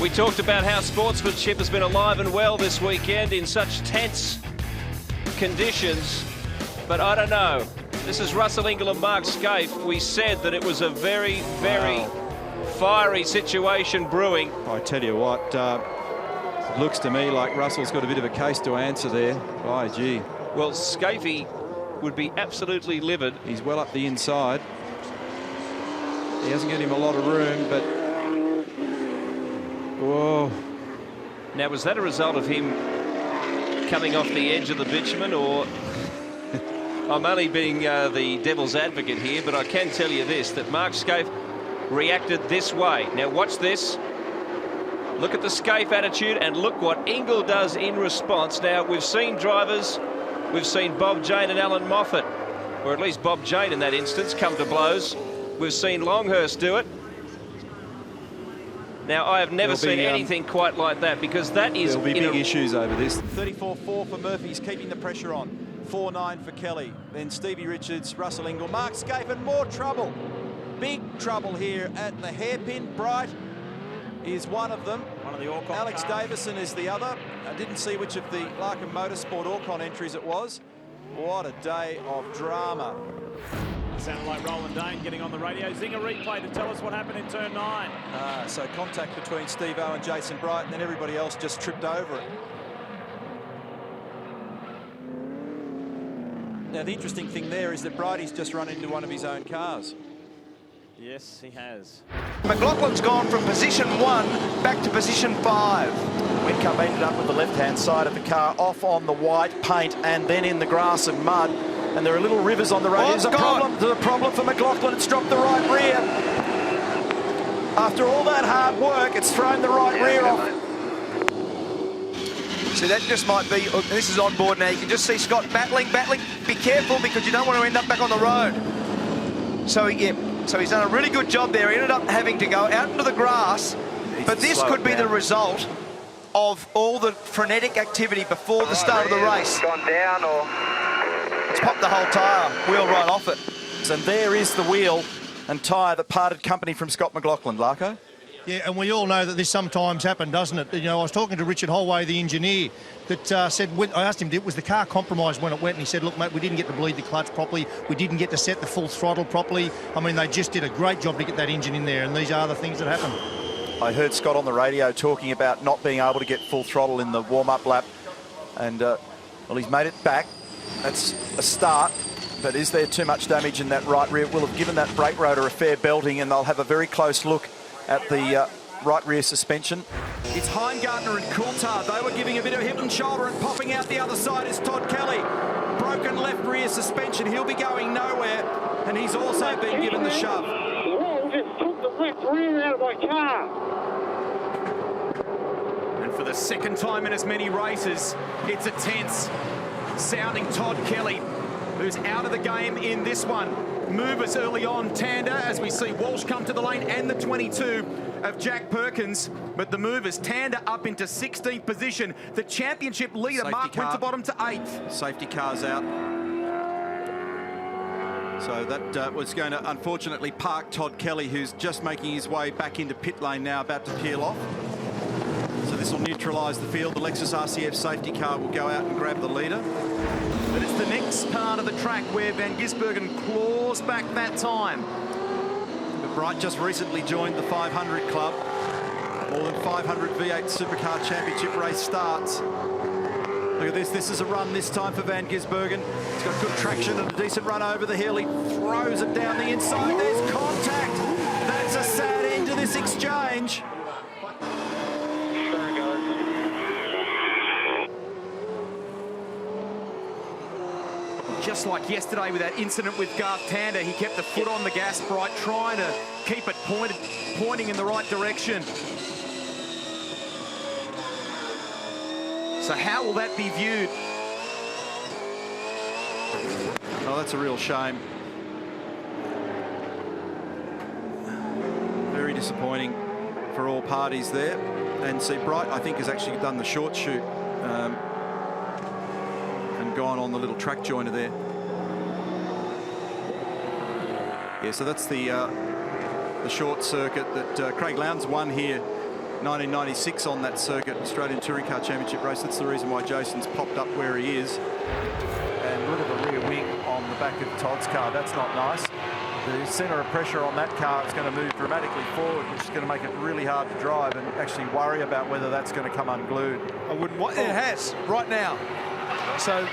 We talked about how sportsmanship has been alive and well this weekend in such tense conditions, but I don't know. This is Russell Ingall and Mark Skaife. We said that it was a very, very fiery situation brewing. I tell you what, it looks to me like Russell's got a bit of a case to answer there. By gee. Well, Skaife would be absolutely livid. He's well up the inside. He hasn't given him a lot of room, but... Whoa. Now, was that a result of him coming off the edge of the bitumen, or... I'm only being the devil's advocate here, but I can tell you this, that Mark Skaife reacted this way. Now, watch this. Look at the Skaife attitude, and look what Ingall does in response. Now, we've seen drivers, we've seen Bob Jane and Alan Moffat, or at least Bob Jane in that instance, come to blows. We've seen Longhurst do it. Now, I have never seen anything quite like that, because that is... There'll be big issues over this. 34-4 for Murphy's, keeping the pressure on. 4-9 for Kelly. Then Stevie Richards, Russell Ingall, Mark Skaife, and more trouble. Big trouble here at the hairpin. Bright is one of them. One of the Orcon Alex cars. Davison is the other. I didn't see which of the Larkin Motorsport Orcon entries it was. What a day of drama. Sounded like Roland Dane getting on the radio. Zinger replay to tell us what happened in turn 9. So contact between Steve-O and Jason Bright, and then everybody else just tripped over it. Now, the interesting thing there is that Brighty's just run into one of his own cars. Yes, he has. McLaughlin's gone from position 1 back to position 5. Windcup ended up with the left-hand side of the car off on the white paint and then in the grass and mud. And there are little rivers on the road. There's a problem for McLaughlin. It's dropped the right rear. After all that hard work, it's thrown the right rear off. So that just might be, this is on board now, you can just see Scott battling. Be careful, because you don't want to end up back on the road. So, yeah, so he's done a really good job there. He ended up having to go out into the grass, but this could be the result of all the frenetic activity before the start of the race. Gone down, or... It's popped the whole tyre wheel right off it. And there is the wheel and tyre that parted company from Scott McLaughlin. Larko? Yeah, and we all know that this sometimes happens, doesn't it? You know, I was talking to Richard Holway, the engineer, that said, I asked him, was the car compromised when it went? And he said, look, mate, we didn't get to bleed the clutch properly. We didn't get to set the full throttle properly. I mean, they just did a great job to get that engine in there, and these are the things that happen. I heard Scott on the radio talking about not being able to get full throttle in the warm-up lap. And, well, he's made it back. That's a start. But is there too much damage in that right rear? Will have given that brake rotor a fair belting, and they'll have a very close look at the right rear suspension. It's Heimgartner and Coulthard. They were giving a bit of hip and shoulder, and popping out the other side is Todd Kelly. Broken left rear suspension. He'll be going nowhere, and he's also been given the shove. Whoa, just took the left rear out of my car. And for the second time in as many races, it's a tense sounding Todd Kelly, who's out of the game in this one. Movers early on, Tander, as we see Walsh come to the lane, and the 22 of Jack Perkins. But the movers, Tander up into 16th position. The championship leader, Safety Mark car. Winterbottom, to 8th. Safety car's out. So that was going to unfortunately park Todd Kelly, who's just making his way back into pit lane now, about to peel off. So this will neutralise the field. The Lexus RCF safety car will go out and grab the leader. But it's the next part of the track where Van Gisbergen claws back that time. But Bright just recently joined the 500 club. More than 500 V8 Supercar Championship race starts. Look at this. This is a run this time for Van Gisbergen. He's got good traction and a decent run over the hill. He throws it down the inside. There's contact. That's a sad end to this exchange. Just like yesterday with that incident with Garth Tander, he kept the foot on the gas, Bright, trying to keep it pointing in the right direction. So how will that be viewed? Oh, that's a real shame. Very disappointing for all parties there. And see, Bright, I think, has actually done the short shoot and gone on the little track joiner there. Yeah, so that's the short circuit that Craig Lowndes won here 1996 on that circuit, Australian Touring Car Championship race. That's the reason why Jason's popped up where he is. And look at the rear wing on the back of Todd's car. That's not nice. The centre of pressure on that car is going to move dramatically forward, which is going to make it really hard to drive and actually worry about whether that's going to come unglued. I wouldn't want... It has, right now. So,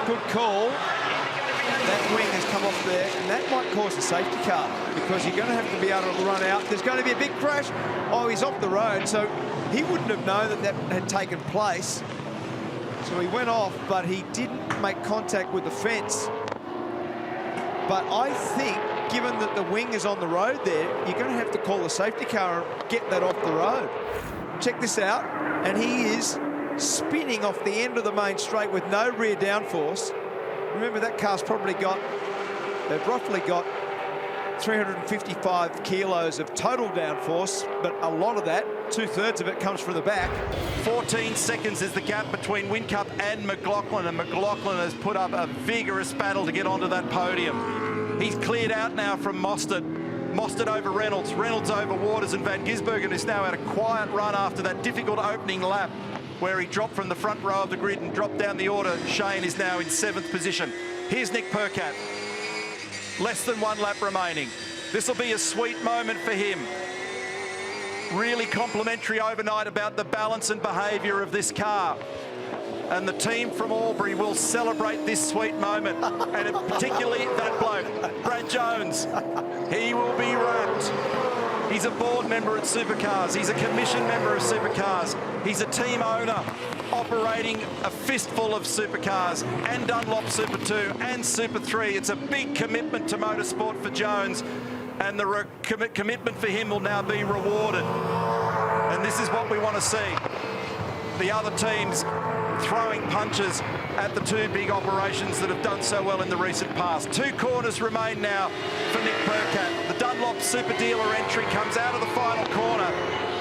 good call. That wing has come off there, and that might cause a safety car because you're going to have to be able to run out. There's going to be a big crash. Oh, he's off the road, so he wouldn't have known that that had taken place. So he went off, but he didn't make contact with the fence. But I think, given that the wing is on the road there, you're going to have to call a safety car and get that off the road. Check this out, and he is spinning off the end of the main straight with no rear downforce. Remember, that car's probably got, they've roughly got 355 kilos of total downforce, but a lot of that, 2/3 of it, comes from the back. 14 seconds is the gap between Whincup and McLaughlin, and McLaughlin has put up a vigorous battle to get onto that podium. He's cleared out now from Mostert. Mostert over Reynolds, Reynolds over Waters, and Van Gisbergen is now at a quiet run after that difficult opening lap where he dropped from the front row of the grid and dropped down the order. Shane is now in 7th position. Here's Nick Percat. Less than 1 lap remaining. This will be a sweet moment for him. Really complimentary overnight about the balance and behaviour of this car. And the team from Albury will celebrate this sweet moment. And particularly that bloke, Brad Jones. He will be wrapped. He's a board member at Supercars. He's a commission member of Supercars. He's a team owner operating a fistful of Supercars and Dunlop Super 2 and Super 3. It's a big commitment to motorsport for Jones, and the commitment for him will now be rewarded. And this is what we want to see. The other teams throwing punches at the 2 big operations that have done so well in the recent past. 2 corners remain now for Nick Percat. The Dunlop Super Dealer entry comes out of the final corner.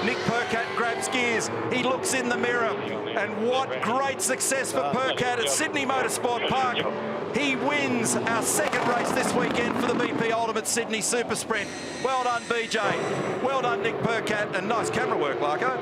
Nick Percat grabs gears. He looks in the mirror. And what great success for Percat at Sydney Motorsport Park. He wins our 2nd race this weekend for the BP Ultimate Sydney Super Sprint. Well done, BJ. Well done, Nick Percat. And nice camera work, Larko.